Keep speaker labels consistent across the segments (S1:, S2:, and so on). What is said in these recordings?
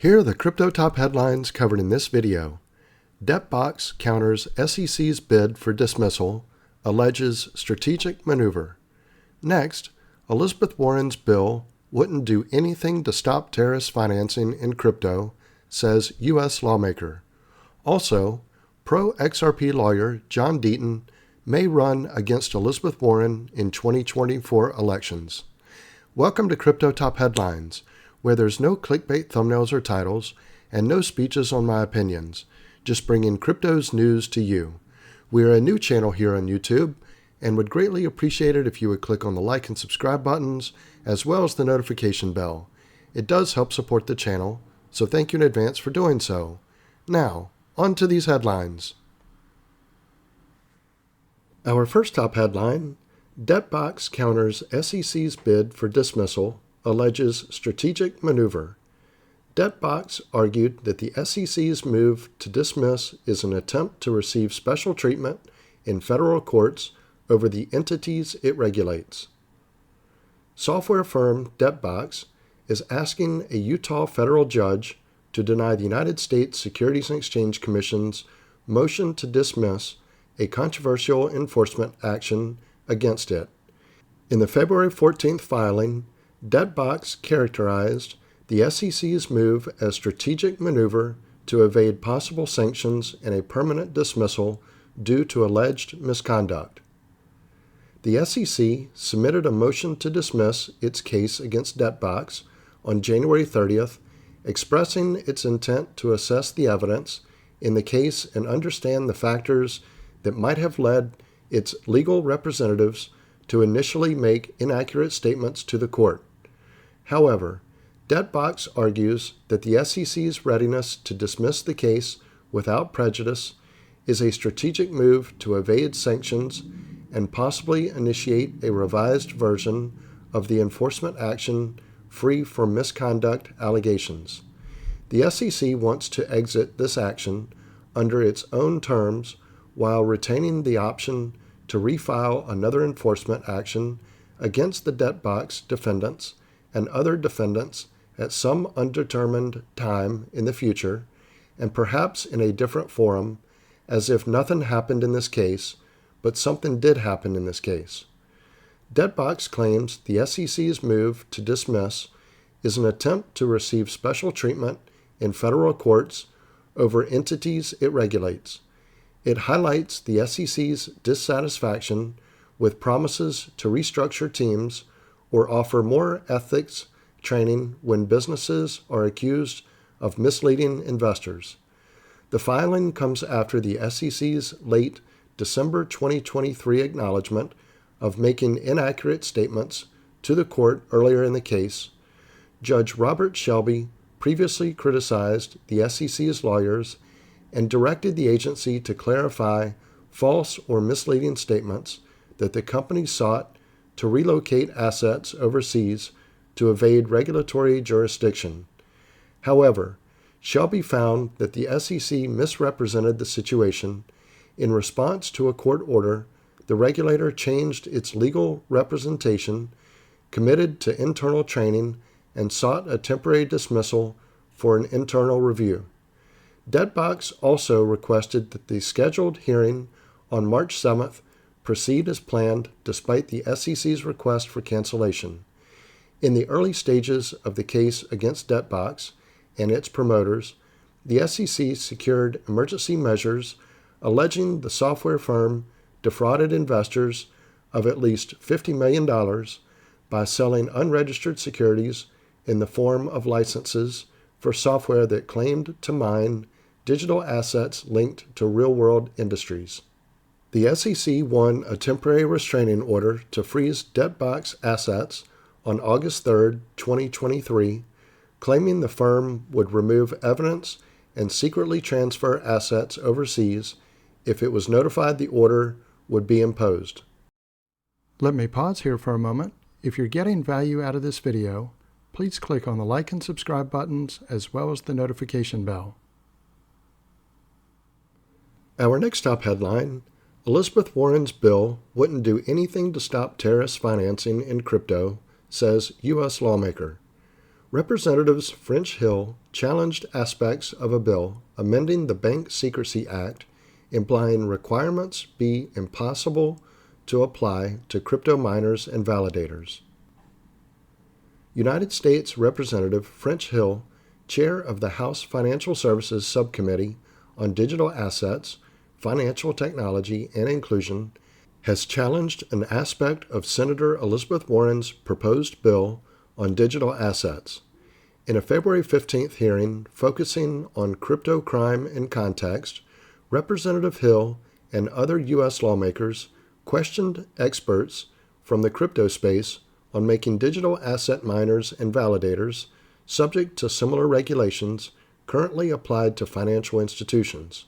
S1: Here are the crypto top headlines covered in this video. Debtbox counters SEC's bid for dismissal, alleges strategic maneuver. Next, Elizabeth Warren's bill wouldn't do anything to stop terrorist financing in crypto, says U.S. lawmaker. Also, Pro-XRP lawyer John Deaton may run against Elizabeth Warren in 2024 elections. Welcome to Crypto Top Headlines, where there's no clickbait thumbnails or titles and no speeches on my opinions, just bringing crypto's news to you. We're a new channel here on YouTube and would greatly appreciate it if you would click on the like and subscribe buttons as well as the notification bell. It does help support the channel, so thank you in advance for doing so. Now, on to these headlines. Our first top headline, Debtbox counters SEC's bid for dismissal, alleges strategic maneuver. Debtbox argued that the SEC's move to dismiss is an attempt to receive special treatment in federal courts over the entities it regulates. Software firm Debtbox is asking a Utah federal judge to deny the United States Securities and Exchange Commission's motion to dismiss a controversial enforcement action against it. In the February 14th filing, Debtbox characterized the SEC's move as strategic maneuver to evade possible sanctions and a permanent dismissal due to alleged misconduct. The SEC submitted a motion to dismiss its case against Debtbox on January 30th, expressing its intent to assess the evidence in the case and understand the factors that might have led its legal representatives to initially make inaccurate statements to the court. However, Debtbox argues that the SEC's readiness to dismiss the case without prejudice is a strategic move to evade sanctions and possibly initiate a revised version of the enforcement action free from misconduct allegations. The SEC wants to exit this action under its own terms while retaining the option to refile another enforcement action against the Debtbox defendants and other defendants at some undetermined time in the future, and perhaps in a different forum, as if nothing happened in this case, but something did happen in this case. Debtbox claims the SEC's move to dismiss is an attempt to receive special treatment in federal courts over entities it regulates. It highlights the SEC's dissatisfaction with promises to restructure teams or offer more ethics training when businesses are accused of misleading investors. The filing comes after the SEC's late December 2023 acknowledgement of making inaccurate statements to the court earlier in the case. Judge Robert Shelby previously criticized the SEC's lawyers and directed the agency to clarify false or misleading statements that the company sought to relocate assets overseas to evade regulatory jurisdiction. However, Shelby found that the SEC misrepresented the situation. In response to a court order, the regulator changed its legal representation, committed to internal training, and sought a temporary dismissal for an internal review. Debtbox also requested that the scheduled hearing on March 7th proceed as planned despite the SEC's request for cancellation. In the early stages of the case against Debtbox and its promoters, the SEC secured emergency measures alleging the software firm defrauded investors of at least $50 million by selling unregistered securities in the form of licenses for software that claimed to mine digital assets linked to real-world industries. The SEC won a temporary restraining order to freeze Debtbox assets on August 3, 2023, claiming the firm would remove evidence and secretly transfer assets overseas if it was notified the order would be imposed. Let me pause here for a moment. If you're getting value out of this video, please click on the like and subscribe buttons as well as the notification bell. Our next top headline, Elizabeth Warren's bill wouldn't do anything to stop terrorist financing in crypto, says U.S. lawmaker. Representatives French Hill challenged aspects of a bill amending the Bank Secrecy Act, implying requirements be impossible to apply to crypto miners and validators. United States Representative French Hill, chair of the House Financial Services Subcommittee on Digital Assets, Financial Technology, and Inclusion, has challenged an aspect of Senator Elizabeth Warren's proposed bill on digital assets. In a February 15th hearing focusing on crypto crime and context, Representative Hill and other U.S. lawmakers questioned experts from the crypto space on making digital asset miners and validators subject to similar regulations currently applied to financial institutions.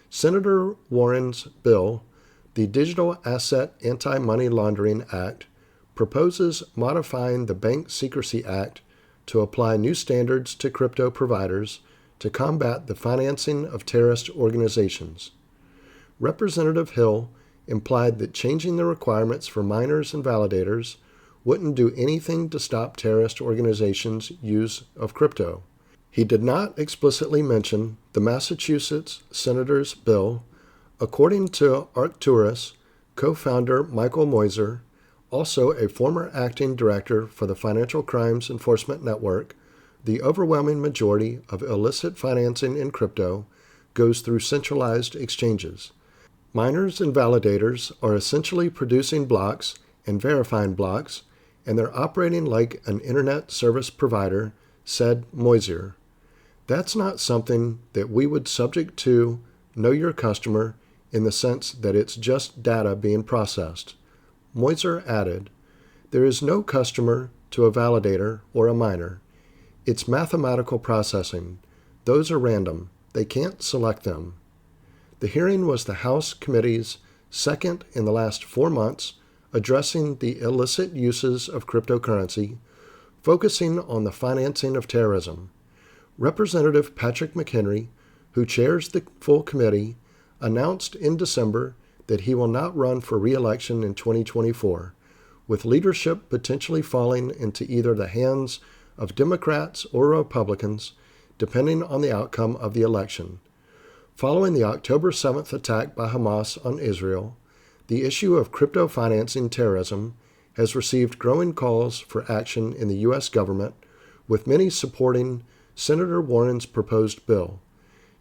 S1: Senator Warren's bill, the Digital Asset Anti-Money Laundering Act, proposes modifying the Bank Secrecy Act to apply new standards to crypto providers to combat the financing of terrorist organizations. Representative Hill implied that changing the requirements for miners and validators wouldn't do anything to stop terrorist organizations' use of crypto. He did not explicitly mention the Massachusetts senator's bill. According to Arcturus co-founder Michael Moiser, also a former acting director for the Financial Crimes Enforcement Network, the overwhelming majority of illicit financing in crypto goes through centralized exchanges. Miners and validators are essentially producing blocks and verifying blocks, and they're operating like an internet service provider, said Moiser. That's not something that we would subject to know your customer in the sense that it's just data being processed. Moiser added, there is no customer to a validator or a miner. It's mathematical processing. Those are random. They can't select them. The hearing was the House Committee's second in the last 4 months addressing the illicit uses of cryptocurrency, focusing on the financing of terrorism. Representative Patrick McHenry, who chairs the full committee, announced in December that he will not run for re-election in 2024, with leadership potentially falling into either the hands of Democrats or Republicans, depending on the outcome of the election. Following the October 7th attack by Hamas on Israel, the issue of crypto financing terrorism has received growing calls for action in the U.S. government, with many supporting Senator Warren's proposed bill.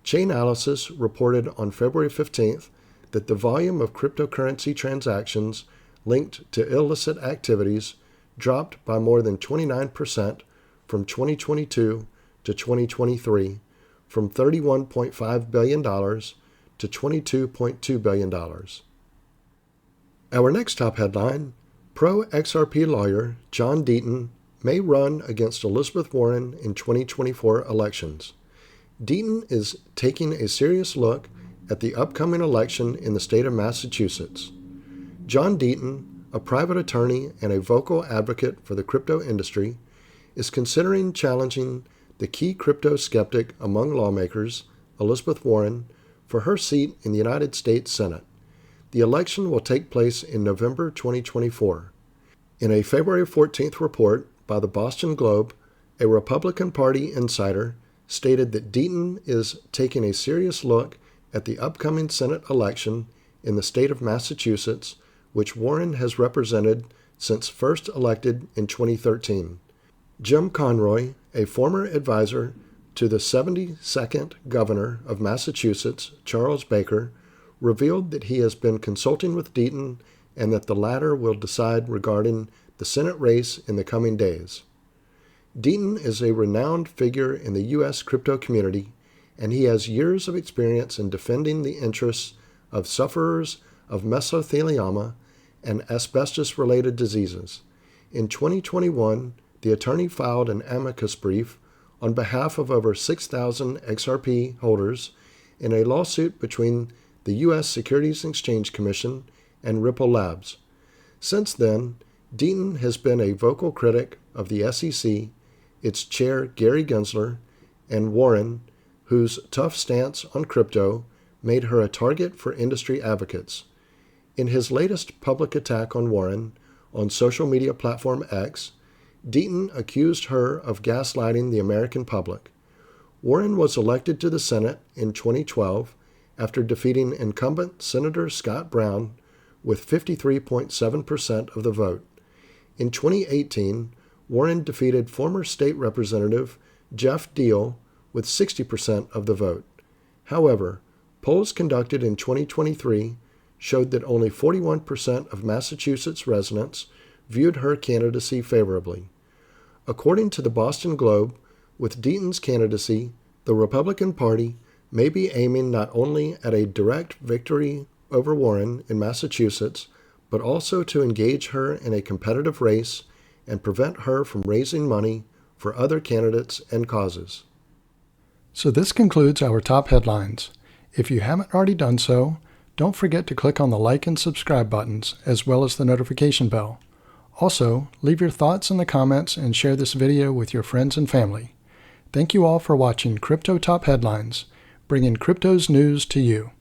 S1: Chainalysis reported on February 15th that the volume of cryptocurrency transactions linked to illicit activities dropped by more than 29% from 2022 to 2023, from $31.5 billion to $22.2 billion. Our next top headline, Pro-XRP lawyer John Deaton may run against Elizabeth Warren in 2024 elections. Deaton is taking a serious look at the upcoming election in the state of Massachusetts. John Deaton, a private attorney and a vocal advocate for the crypto industry, is considering challenging the key crypto skeptic among lawmakers, Elizabeth Warren, for her seat in the United States Senate. The election will take place in November 2024. In a February 14th report by the Boston Globe, a Republican Party insider stated that Deaton is taking a serious look at the upcoming Senate election in the state of Massachusetts, which Warren has represented since first elected in 2013. Jim Conroy, a former advisor to the 72nd governor of Massachusetts, Charles Baker, revealed that he has been consulting with Deaton and that the latter will decide regarding the Senate race in the coming days. Deaton is a renowned figure in the U.S. crypto community, and he has years of experience in defending the interests of sufferers of mesothelioma and asbestos-related diseases. In 2021, the attorney filed an amicus brief on behalf of over 6,000 XRP holders in a lawsuit between the U.S. Securities and Exchange Commission and Ripple Labs. Since then, Deaton has been a vocal critic of the SEC, its chair Gary Gensler, and Warren, whose tough stance on crypto made her a target for industry advocates. In his latest public attack on Warren on social media platform X, Deaton accused her of gaslighting the American public. Warren was elected to the Senate in 2012 after defeating incumbent Senator Scott Brown with 53.7% of the vote. In 2018, Warren defeated former state representative Jeff Deal with 60% of the vote. However, polls conducted in 2023 showed that only 41% of Massachusetts residents viewed her candidacy favorably. According to the Boston Globe, with Deaton's candidacy, the Republican Party may be aiming not only at a direct victory over Warren in Massachusetts, but also to engage her in a competitive race and prevent her from raising money for other candidates and causes. So this concludes our top headlines. If you haven't already done so, don't forget to click on the like and subscribe buttons, as well as the notification bell. Also, leave your thoughts in the comments and share this video with your friends and family. Thank you all for watching Crypto Top Headlines, bringing crypto's news to you.